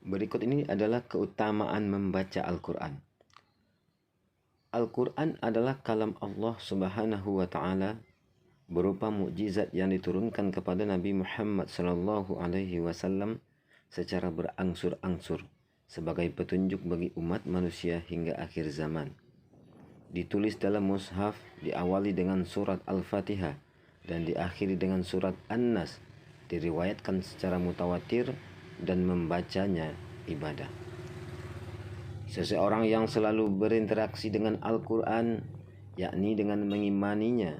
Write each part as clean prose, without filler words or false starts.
Berikut ini adalah keutamaan membaca Al-Quran. Al-Quran adalah kalam Allah Subhanahu wa Ta'ala berupa mukjizat yang diturunkan kepada Nabi Muhammad sallallahu alaihi wasallam secara berangsur-angsur sebagai petunjuk bagi umat manusia hingga akhir zaman. Ditulis dalam mushaf, diawali dengan surat Al-Fatihah dan diakhiri dengan surat An-Nas. Diriwayatkan secara mutawatir dan membacanya ibadah. Seseorang yang selalu berinteraksi dengan Al-Quran, yakni dengan mengimaninya,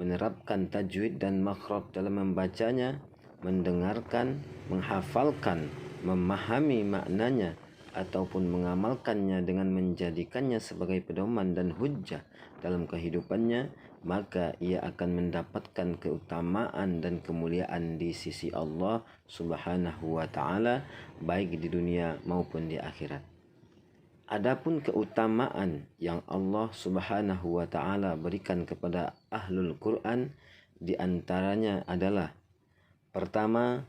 menerapkan tajwid dan makhraj dalam membacanya, mendengarkan, menghafalkan, memahami maknanya, ataupun mengamalkannya dengan menjadikannya sebagai pedoman dan hujjah dalam kehidupannya, maka ia akan mendapatkan keutamaan dan kemuliaan di sisi Allah Subhanahu wa Ta'ala, baik di dunia maupun di akhirat. Adapun keutamaan yang Allah Subhanahu wa Ta'ala berikan kepada ahlul Quran di antaranya adalah: pertama,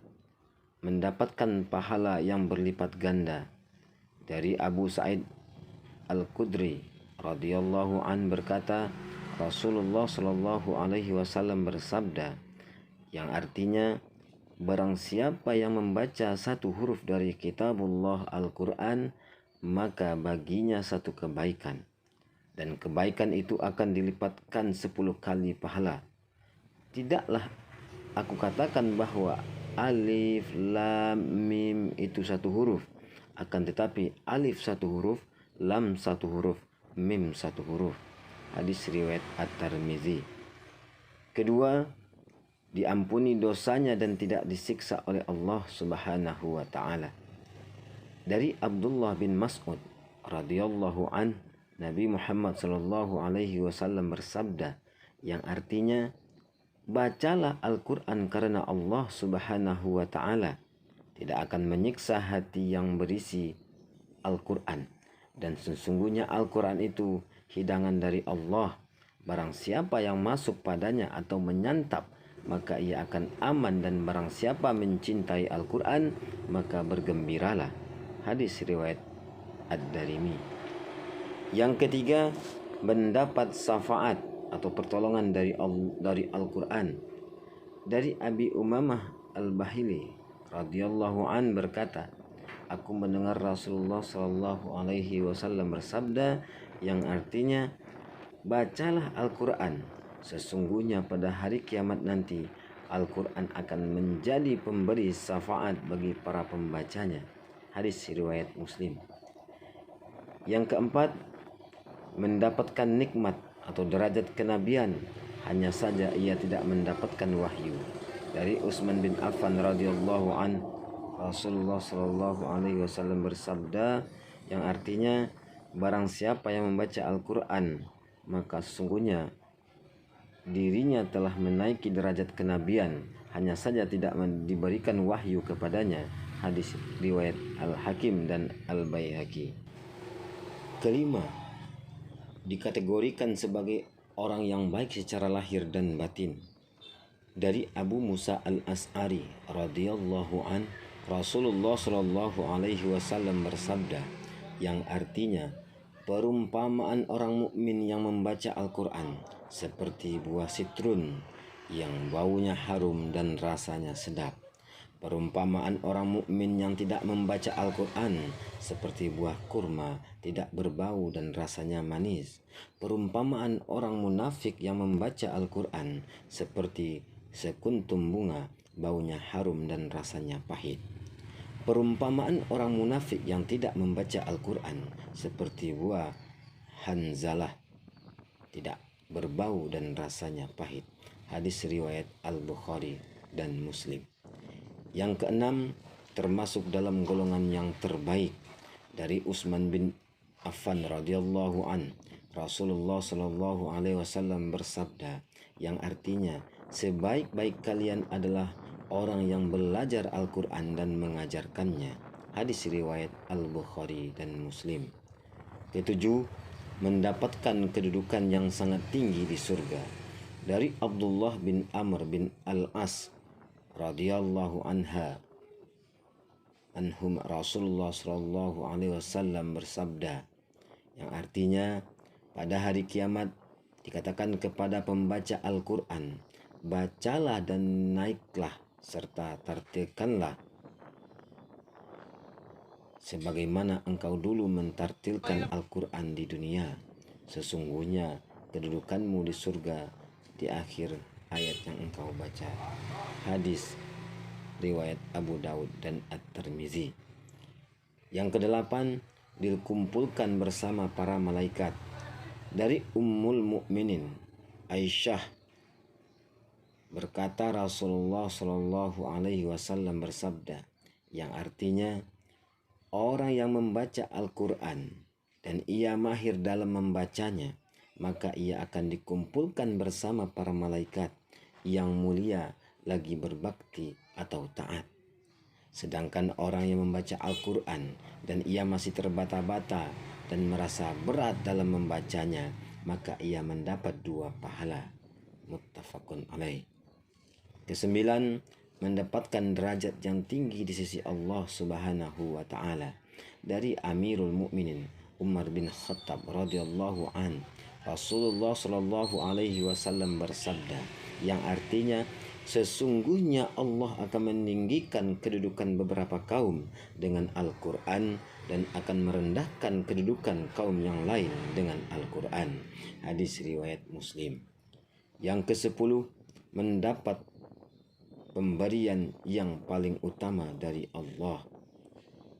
mendapatkan pahala yang berlipat ganda. Dari Abu Sa'id Al-Khudri radhiyallahu an berkata, Rasulullah sallallahu alaihi wasallam bersabda, yang artinya, barang siapa yang membaca satu huruf dari kitabullah Al-Quran, maka baginya satu kebaikan, dan kebaikan itu akan dilipatkan 10 kali pahala. Tidaklah aku katakan bahwa alif, lam, mim itu satu huruf, akan tetapi alif satu huruf, lam satu huruf, mim satu huruf. Hadis riwayat At-Tirmizi. Kedua, diampuni dosanya dan tidak disiksa oleh Allah Subhanahu wa Ta'ala. Dari Abdullah bin Mas'ud radhiyallahu an, Nabi Muhammad sallallahu alaihi wasallam bersabda, yang artinya, bacalah Al-Quran karena Allah Subhanahu wa Ta'ala tidak akan menyiksa hati yang berisi Al-Quran, dan sesungguhnya Al-Quran itu hidangan dari Allah. Barang siapa yang masuk padanya atau menyantap, maka ia akan aman, dan barang siapa mencintai Al-Quran, maka bergembiralah. Hadis riwayat Ad-Darimi. Yang ketiga, mendapat syafaat atau pertolongan dari Al-Quran. Dari Abi Umamah Al-Bahili radhiyallahu an berkata, aku mendengar Rasulullah sallallahu alaihi wasallam bersabda, yang artinya, bacalah Al-Quran, sesungguhnya pada hari kiamat nanti Al-Quran akan menjadi pemberi syafaat bagi para pembacanya. Hadis riwayat Muslim. Yang keempat, mendapatkan nikmat atau derajat kenabian, hanya saja ia tidak mendapatkan wahyu. Dari Utsman bin Affan radhiyallahu an, Rasulullah sallallahu alaihi wasallam bersabda, yang artinya, barang siapa yang membaca Al-Quran, maka sesungguhnya dirinya telah menaiki derajat kenabian, hanya saja tidak diberikan wahyu kepadanya. Hadis riwayat Al-Hakim dan Al-Baihaqi. Kelima, dikategorikan sebagai orang yang baik secara lahir dan batin. Dari Abu Musa Al-As'ari radhiyallahu an, Rasulullah sallallahu alaihi wasallam bersabda, yang artinya, perumpamaan orang mukmin yang membaca Al-Quran seperti buah sitrun yang baunya harum dan rasanya sedap. Perumpamaan orang mukmin yang tidak membaca Al-Quran seperti buah kurma, tidak berbau dan rasanya manis. Perumpamaan orang munafik yang membaca Al-Quran seperti sekuntum bunga, baunya harum dan rasanya pahit. Perumpamaan orang munafik yang tidak membaca Al-Quran seperti buah hanzalah, tidak berbau dan rasanya pahit. Hadis riwayat Al-Bukhari dan Muslim. Yang keenam, termasuk dalam golongan yang terbaik. Dari Utsman bin Affan radhiyallahu an, Rasulullah sallallahu alaihi wasallam bersabda, yang artinya, sebaik-baik kalian adalah orang yang belajar Al-Quran dan mengajarkannya. Hadis riwayat Al-Bukhari dan Muslim. Ketujuh, mendapatkan kedudukan yang sangat tinggi di surga. Dari Abdullah bin Amr bin Al-As radhiyallahu anha, anhum Rasulullah sallallahu alaihi wasallam bersabda, yang artinya pada hari kiamat dikatakan kepada pembaca Al-Quran, bacalah dan naiklah serta tartilkanlah sebagaimana engkau dulu mentartilkan Al-Quran di dunia. Sesungguhnya kedudukanmu di surga di akhir ayat yang engkau baca. Hadis riwayat Abu Daud dan At-Tirmizi. Yang kedelapan, dikumpulkan bersama para malaikat. Dari Ummul Mukminin Aisyah berkata, Rasulullah Shallallahu Alaihi Wasallam bersabda, yang artinya orang yang membaca Al-Quran dan ia mahir dalam membacanya, maka ia akan dikumpulkan bersama para malaikat yang mulia lagi berbakti atau taat. Sedangkan orang yang membaca Al-Quran dan ia masih terbata-bata dan merasa berat dalam membacanya, maka ia mendapat 2 pahala. Muttafaqun alaih. Kesembilan, mendapatkan derajat yang tinggi di sisi Allah Subhanahu wa taala. Dari Amirul Mukminin Umar bin Khattab radhiyallahu an, Rasulullah sallallahu alaihi wasallam bersabda, yang artinya sesungguhnya Allah akan meninggikan kedudukan beberapa kaum dengan Al-Quran dan akan merendahkan kedudukan kaum yang lain dengan Al-Quran. Hadis riwayat Muslim. Yang ke-10, mendapat pemberian yang paling utama dari Allah.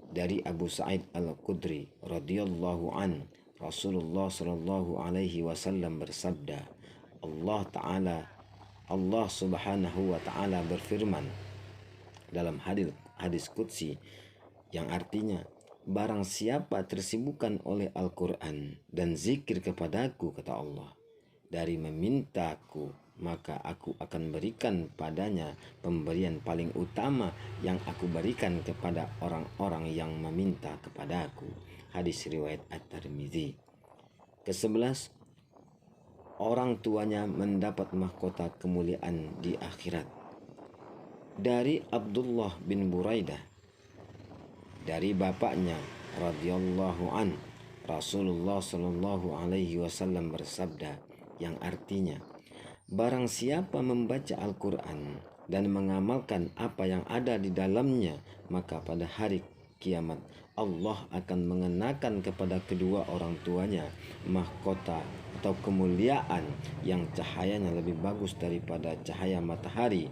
Dari Abu Sa'id Al-Khudri radhiyallahu an, Rasulullah sallallahu alaihi wasallam bersabda, Allah Subhanahu wa taala berfirman dalam hadis qudsi yang artinya, barang siapa tersibukkan oleh Al-Quran dan zikir kepadaku, kata Allah, dari memintaku, maka aku akan berikan padanya pemberian paling utama yang aku berikan kepada orang-orang yang meminta kepadaku. Hadis riwayat At-Tirmizi. Ke-11, orang tuanya mendapat mahkota kemuliaan di akhirat. Dari Abdullah bin Buraidah, dari bapaknya radhiyallahu an, Rasulullah sallallahu alaihi wasallam bersabda, yang artinya, barang siapa membaca Al-Quran dan mengamalkan apa yang ada di dalamnya, maka pada hari kiamat Allah akan mengenakan kepada kedua orang tuanya mahkota atau kemuliaan yang cahayanya lebih bagus daripada cahaya matahari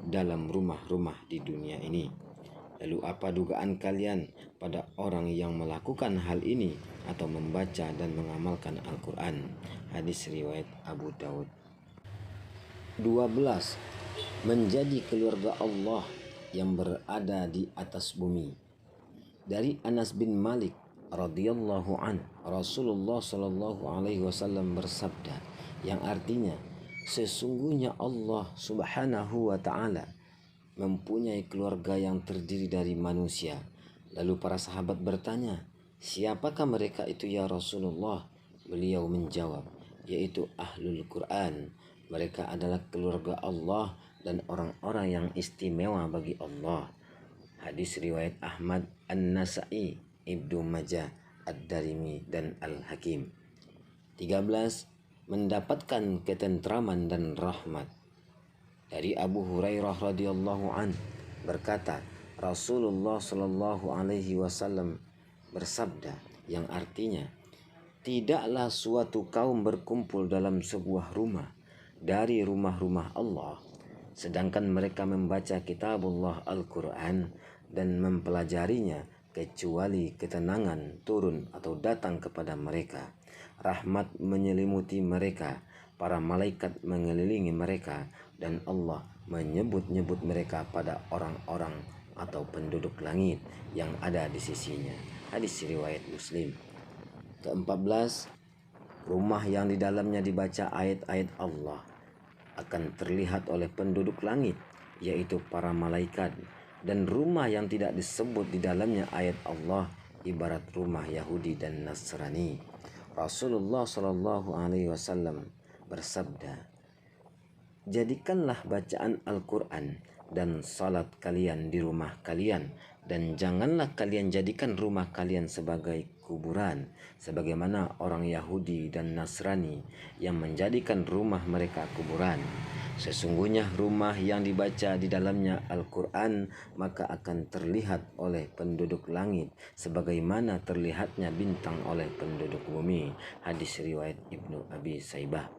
dalam rumah-rumah di dunia ini. Lalu apa dugaan kalian pada orang yang melakukan hal ini atau membaca dan mengamalkan Al-Quran? Hadis riwayat Abu Daud. 12. Menjadi keluarga Allah yang berada di atas bumi. Dari Anas bin Malik radhiyallahu an, Rasulullah sallallahu alaihi wasallam bersabda, yang artinya sesungguhnya Allah Subhanahu wa taala mempunyai keluarga yang terdiri dari manusia. Lalu para sahabat bertanya, siapakah mereka itu ya Rasulullah? Beliau menjawab, yaitu Ahlul Quran. Mereka adalah keluarga Allah dan orang-orang yang istimewa bagi Allah. Hadis riwayat Ahmad, An-Nasa'i, Ibnu Majah, Ad-Darimi, dan Al-Hakim. 13. Mendapatkan ketentraman dan rahmat. Dari Abu Hurairah radhiyallahu an berkata, Rasulullah sallallahu alaihi wasallam bersabda, yang artinya, tidaklah suatu kaum berkumpul dalam sebuah rumah dari rumah-rumah Allah, sedangkan mereka membaca kitabullah Al-Quran dan mempelajarinya, kecuali ketenangan turun atau datang kepada mereka. Rahmat menyelimuti mereka, para malaikat mengelilingi mereka, dan Allah menyebut-nyebut mereka pada orang-orang atau penduduk langit yang ada di sisinya. Hadis riwayat Muslim. Ke-14, rumah yang di dalamnya dibaca ayat-ayat Allah akan terlihat oleh penduduk langit, yaitu para malaikat, dan rumah yang tidak disebut di dalamnya ayat Allah ibarat rumah Yahudi dan Nasrani. Rasulullah sallallahu alaihi wasallam bersabda, jadikanlah bacaan Al-Quran dan salat kalian di rumah kalian, dan janganlah kalian jadikan rumah kalian sebagai kuburan, sebagaimana orang Yahudi dan Nasrani yang menjadikan rumah mereka kuburan. Sesungguhnya rumah yang dibaca di dalamnya Al-Quran maka akan terlihat oleh penduduk langit sebagaimana terlihatnya bintang oleh penduduk bumi. Hadis riwayat Ibnu Abi Saibah.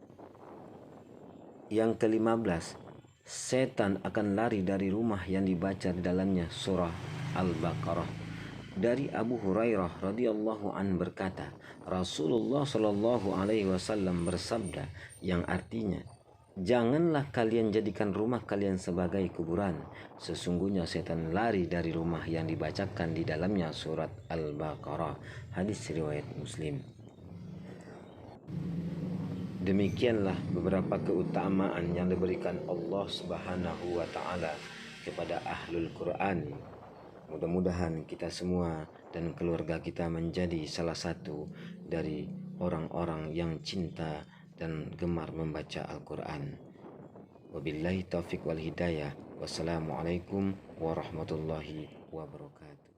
Yang ke-15, setan akan lari dari rumah yang dibaca di dalamnya surah Al-Baqarah. Dari Abu Hurairah radhiyallahu an berkata, Rasulullah shallallahu alaihi wasallam bersabda, yang artinya, janganlah kalian jadikan rumah kalian sebagai kuburan. Sesungguhnya setan lari dari rumah yang dibacakan di dalamnya surat Al-Baqarah. Hadis riwayat Muslim. Demikianlah beberapa keutamaan yang diberikan Allah Subhanahu wa taala kepada ahlul Quran. Mudah-mudahan kita semua dan keluarga kita menjadi salah satu dari orang-orang yang cinta dan gemar membaca Al-Quran. Wabillahi taufiq wal hidayah. Wassalamualaikum warahmatullahi wabarakatuh.